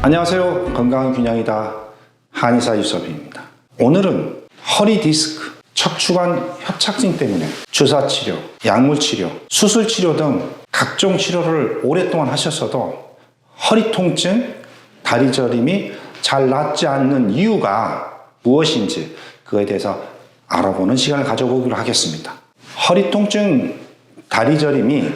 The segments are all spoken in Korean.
안녕하세요. 건강한 균형이다. 한의사 유섭입니다. 오늘은 허리 디스크, 척추관 협착증 때문에 주사치료, 약물치료, 수술치료 등 각종 치료를 오랫동안 하셨어도 허리 통증, 다리 저림이 잘 낫지 않는 이유가 무엇인지 그거에 대해서 알아보는 시간을 가져보기로 하겠습니다. 허리 통증, 다리 저림이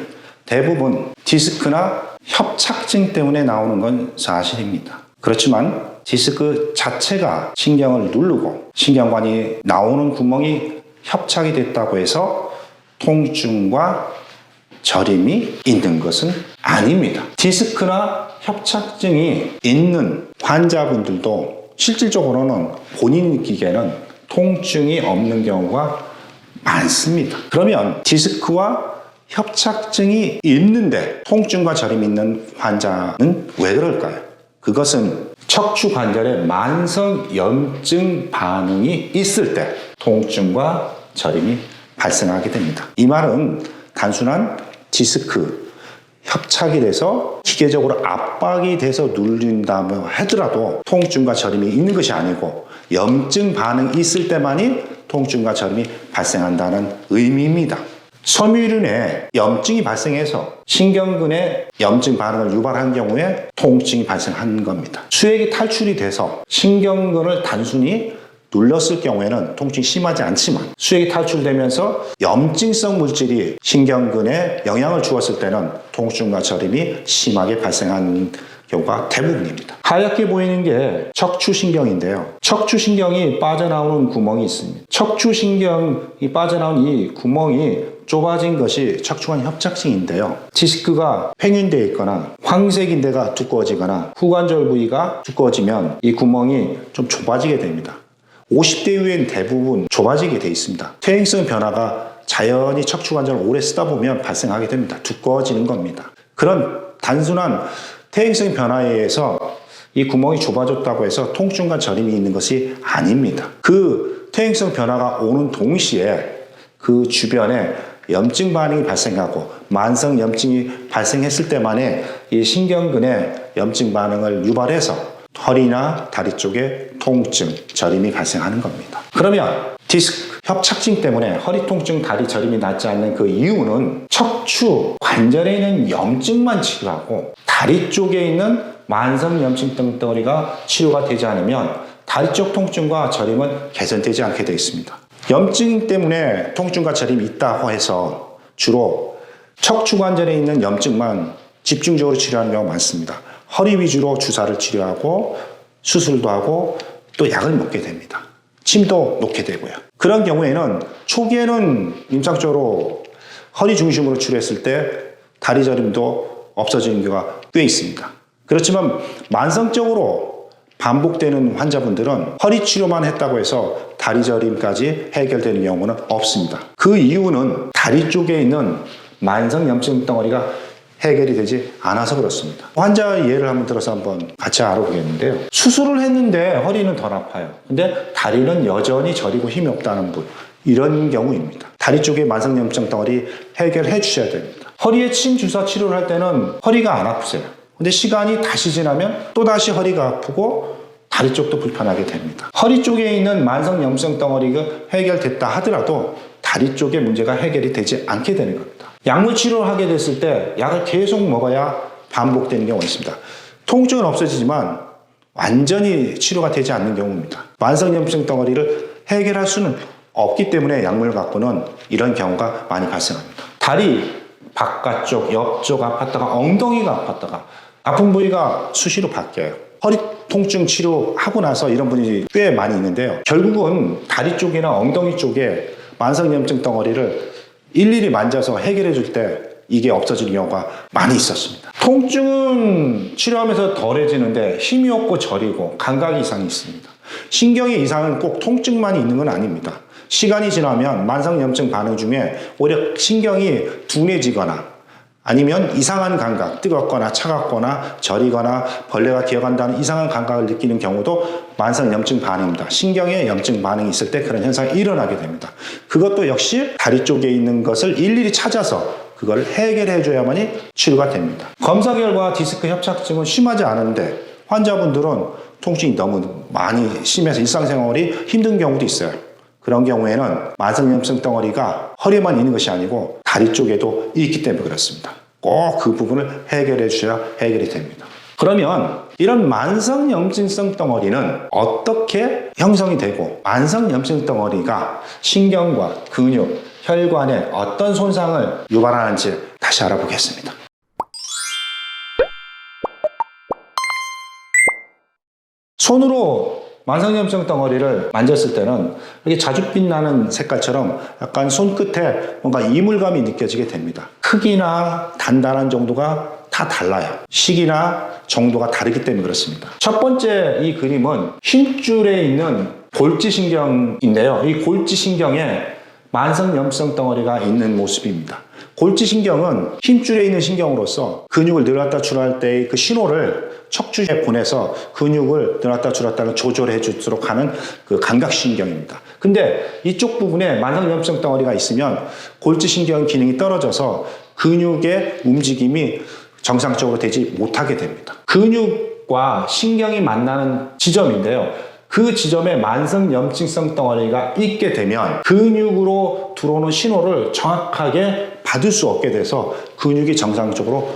대부분 디스크나 협착증 때문에 나오는 건 사실입니다. 그렇지만 디스크 자체가 신경을 누르고 신경관이 나오는 구멍이 협착이 됐다고 해서 통증과 저림이 있는 것은 아닙니다. 디스크나 협착증이 있는 환자분들도 실질적으로는 본인이 느끼기에는 통증이 없는 경우가 많습니다. 그러면 디스크와 협착증이 있는데 통증과 저림이 있는 환자는 왜 그럴까요? 그것은 척추 관절에 만성 염증 반응이 있을 때 통증과 저림이 발생하게 됩니다. 이 말은 단순한 디스크, 협착이 돼서 기계적으로 압박이 돼서 눌린다고 하더라도 통증과 저림이 있는 것이 아니고 염증 반응이 있을 때만이 통증과 저림이 발생한다는 의미입니다. 섬유륜에 염증이 발생해서 신경근에 염증 반응을 유발한 경우에 통증이 발생하는 겁니다. 수액이 탈출이 돼서 신경근을 단순히 눌렀을 경우에는 통증이 심하지 않지만 수액이 탈출되면서 염증성 물질이 신경근에 영향을 주었을 때는 통증과 저림이 심하게 발생하는 경우가 대부분입니다. 하얗게 보이는 게 척추신경인데요. 척추신경이 빠져나오는 구멍이 있습니다. 척추신경이 빠져나온 이 구멍이 좁아진 것이 척추관 협착증인데요. 디스크가 팽윤되어 있거나 황색인대가 두꺼워지거나 후관절 부위가 두꺼워지면 이 구멍이 좀 좁아지게 됩니다. 50대 이후엔 대부분 좁아지게 되어 있습니다. 퇴행성 변화가 자연히 척추관절을 오래 쓰다 보면 발생하게 됩니다. 두꺼워지는 겁니다. 그런 단순한 퇴행성 변화에 의해서 이 구멍이 좁아졌다고 해서 통증과 저림이 있는 것이 아닙니다. 그 퇴행성 변화가 오는 동시에 그 주변에 염증 반응이 발생하고 만성 염증이 발생했을 때만에 이 신경근에 염증 반응을 유발해서 허리나 다리 쪽에 통증, 저림이 발생하는 겁니다. 그러면 디스크, 협착증 때문에 허리 통증, 다리 저림이 낫지 않는 그 이유는 척추 관절에 있는 염증만 치료하고 다리 쪽에 있는 만성 염증 덩어리가 치료가 되지 않으면 다리 쪽 통증과 저림은 개선되지 않게 되어 있습니다. 염증 때문에 통증과 저림이 있다고 해서 주로 척추 관절에 있는 염증만 집중적으로 치료하는 경우가 많습니다. 허리 위주로 주사를 치료하고 수술도 하고 또 약을 먹게 됩니다. 침도 놓게 되고요. 그런 경우에는 초기에는 임상적으로 허리 중심으로 치료했을 때 다리 저림도 없어지는 경우가 꽤 있습니다. 그렇지만 만성적으로 반복되는 환자분들은 허리 치료만 했다고 해서 다리 저림까지 해결되는 경우는 없습니다. 그 이유는 다리 쪽에 있는 만성 염증 덩어리가 해결이 되지 않아서 그렇습니다. 환자 예를 한번 들어서 한번 같이 알아보겠는데요. 수술을 했는데 허리는 덜 아파요. 근데 다리는 여전히 저리고 힘이 없다는 분, 이런 경우입니다. 다리 쪽에 만성 염증 덩어리 해결해 주셔야 됩니다. 허리에 침 주사 치료를 할 때는 허리가 안 아프세요. 근데 시간이 다시 지나면 또다시 허리가 아프고 다리 쪽도 불편하게 됩니다. 허리 쪽에 있는 만성 염증 덩어리가 해결됐다 하더라도 다리 쪽의 문제가 해결이 되지 않게 되는 겁니다. 약물 치료를 하게 됐을 때 약을 계속 먹어야 반복되는 경우가 있습니다. 통증은 없어지지만 완전히 치료가 되지 않는 경우입니다. 만성 염증 덩어리를 해결할 수는 없기 때문에 약물을 갖고는 이런 경우가 많이 발생합니다. 다리 바깥쪽, 옆쪽 아팠다가 엉덩이가 아팠다가 아픈 부위가 수시로 바뀌어요. 허리 통증 치료하고 나서 이런 분이 꽤 많이 있는데요. 결국은 다리 쪽이나 엉덩이 쪽에 만성 염증 덩어리를 일일이 만져서 해결해 줄 때 이게 없어지는 경우가 많이 있었습니다. 통증은 치료하면서 덜해지는데 힘이 없고 저리고 감각 이상이 있습니다. 신경의 이상은 꼭 통증만이 있는 건 아닙니다. 시간이 지나면 만성 염증 반응 중에 오히려 신경이 둔해지거나 아니면 이상한 감각, 뜨겁거나 차갑거나 저리거나 벌레가 기어간다는 이상한 감각을 느끼는 경우도 만성 염증 반응입니다. 신경에 염증 반응이 있을 때 그런 현상이 일어나게 됩니다. 그것도 역시 다리 쪽에 있는 것을 일일이 찾아서 그걸 해결해 줘야만이 치료가 됩니다. 검사 결과 디스크 협착증은 심하지 않은데 환자분들은 통증이 너무 많이 심해서 일상생활이 힘든 경우도 있어요. 그런 경우에는 만성염증 덩어리가 허리에만 있는 것이 아니고 다리 쪽에도 있기 때문에 그렇습니다. 꼭 그 부분을 해결해 주셔야 해결이 됩니다. 그러면 이런 만성염증성 덩어리는 어떻게 형성이 되고 만성염증 덩어리가 신경과 근육, 혈관에 어떤 손상을 유발하는지 다시 알아보겠습니다. 손으로 만성염증 덩어리를 만졌을 때는 이렇게 자줏빛 나는 색깔처럼 약간 손끝에 뭔가 이물감이 느껴지게 됩니다. 크기나 단단한 정도가 다 달라요. 시기나 정도가 다르기 때문에 그렇습니다. 첫 번째 이 그림은 힘줄에 있는 골지신경인데요. 이 골지신경에 만성염증 덩어리가 있는 모습입니다. 골지신경은 힘줄에 있는 신경으로서 근육을 늘었다 줄할 때의 그 신호를 척추에 보내서 근육을 늘었다 줄었다를 조절해 주도록 하는 그 감각신경입니다. 근데 이쪽 부분에 만성염증 덩어리가 있으면 골지신경 기능이 떨어져서 근육의 움직임이 정상적으로 되지 못하게 됩니다. 근육과 신경이 만나는 지점인데요. 그 지점에 만성염증성 덩어리가 있게 되면 근육으로 들어오는 신호를 정확하게 받을 수 없게 돼서 근육이 정상적으로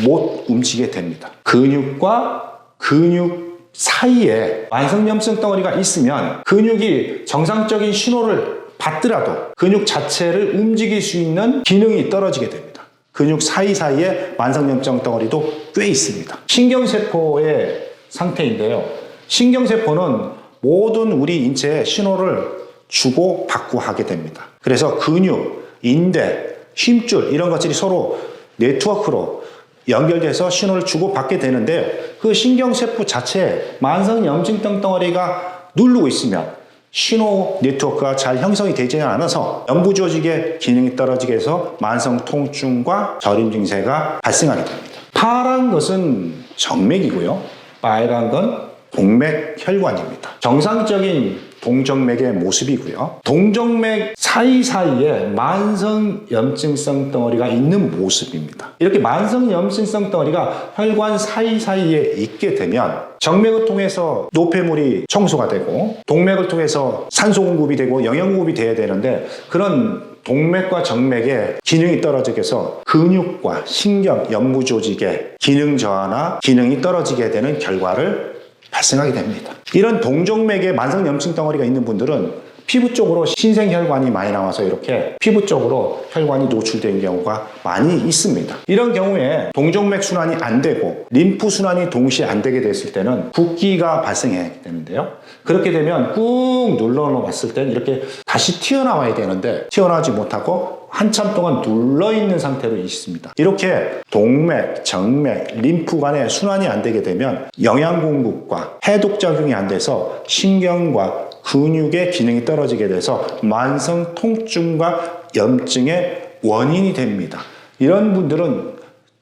못 움직이게 됩니다. 근육과 근육 사이에 만성염증 덩어리가 있으면 근육이 정상적인 신호를 받더라도 근육 자체를 움직일 수 있는 기능이 떨어지게 됩니다. 근육 사이사이에 만성염증 덩어리도 꽤 있습니다. 신경세포의 상태인데요. 신경세포는 모든 우리 인체에 신호를 주고 받고 하게 됩니다. 그래서 근육, 인대, 힘줄 이런 것들이 서로 네트워크로 연결돼서 신호를 주고 받게 되는데 그 신경세포 자체에 만성염증 덩어리가 누르고 있으면 신호 네트워크가 잘 형성이 되지 않아서 연부조직의 기능이 떨어지게 해서 만성 통증과 저림 증세가 발생하게 됩니다. 파란 것은 정맥이고요. 빨간 건 동맥혈관입니다. 정상적인 동정맥의 모습이고요. 동정맥 사이사이에 만성염증성 덩어리가 있는 모습입니다. 이렇게 만성염증성 덩어리가 혈관 사이사이에 있게 되면 정맥을 통해서 노폐물이 청소가 되고 동맥을 통해서 산소 공급이 되고 영양 공급이 돼야 되는데 그런 동맥과 정맥의 기능이 떨어지게 해서 근육과 신경, 연부조직의 기능 저하나 기능이 떨어지게 되는 결과를 발생하게 됩니다. 이런 동정맥에 만성염증 덩어리가 있는 분들은 피부 쪽으로 신생혈관이 많이 나와서 이렇게 피부 쪽으로 혈관이 노출된 경우가 많이 있습니다. 이런 경우에 동정맥 순환이 안 되고 림프 순환이 동시에 안 되게 됐을 때는 붓기가 발생하게 되는데요. 그렇게 되면 꾹 눌러놨을 때 이렇게 다시 튀어나와야 되는데 튀어나오지 못하고 한참 동안 눌러있는 상태로 있습니다. 이렇게 동맥, 정맥, 림프관에 순환이 안 되게 되면 영양 공급과 해독작용이 안 돼서 신경과 근육의 기능이 떨어지게 돼서 만성 통증과 염증의 원인이 됩니다. 이런 분들은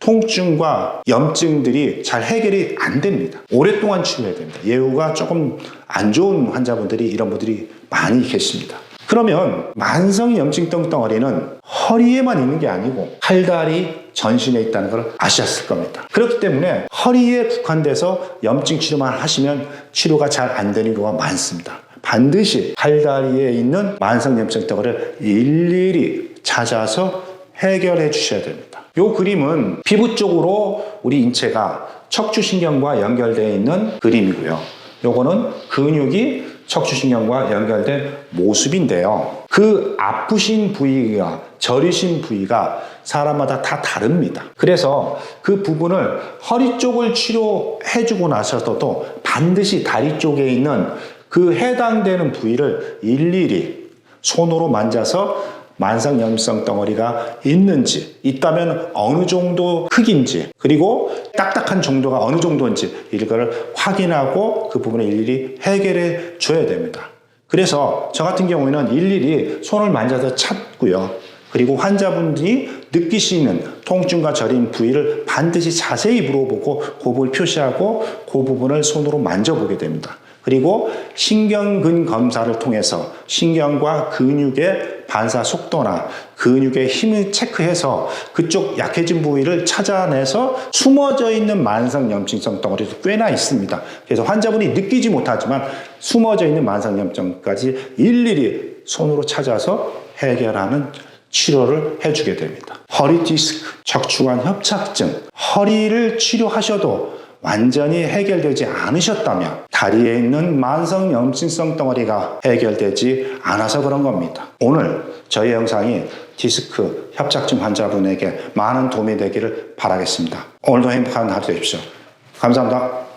통증과 염증들이 잘 해결이 안 됩니다. 오랫동안 치료해야 됩니다. 예후가 조금 안 좋은 환자분들이 이런 분들이 많이 계십니다. 그러면 만성염증 덩어리는 허리에만 있는 게 아니고 팔다리, 전신에 있다는 걸 아셨을 겁니다. 그렇기 때문에 허리에 국한돼서 염증 치료만 하시면 치료가 잘 안 되는 경우가 많습니다. 반드시 팔다리에 있는 만성염증 덩어리를 일일이 찾아서 해결해 주셔야 됩니다. 이 그림은 피부 쪽으로 우리 인체가 척추신경과 연결되어 있는 그림이고요. 요거는 근육이 척추신경과 연결된 모습인데요. 그 아프신 부위가 저리신 부위가 사람마다 다 다릅니다. 그래서 그 부분을 허리 쪽을 치료해주고 나서도 반드시 다리 쪽에 있는 그 해당되는 부위를 일일이 손으로 만져서 만성염증성 덩어리가 있는지, 있다면 어느 정도 크기인지, 그리고 딱딱한 정도가 어느 정도인지 이걸 확인하고 그 부분을 일일이 해결해 줘야 됩니다. 그래서 저 같은 경우에는 일일이 손을 만져서 찾고요. 그리고 환자분들이 느끼시는 통증과 저림 부위를 반드시 자세히 물어보고 그 부분을 표시하고 그 부분을 손으로 만져보게 됩니다. 그리고 신경근 검사를 통해서 신경과 근육의 반사 속도나 근육의 힘을 체크해서 그쪽 약해진 부위를 찾아내서 숨어져 있는 만성염증성 덩어리도 꽤나 있습니다. 그래서 환자분이 느끼지 못하지만 숨어져 있는 만성염증까지 일일이 손으로 찾아서 해결하는 치료를 해주게 됩니다. 허리 디스크, 척추관 협착증, 허리를 치료하셔도 완전히 해결되지 않으셨다면 다리에 있는 만성염증성 덩어리가 해결되지 않아서 그런 겁니다. 오늘 저희 영상이 디스크 협착증 환자분에게 많은 도움이 되기를 바라겠습니다. 오늘도 행복한 하루 되십시오. 감사합니다.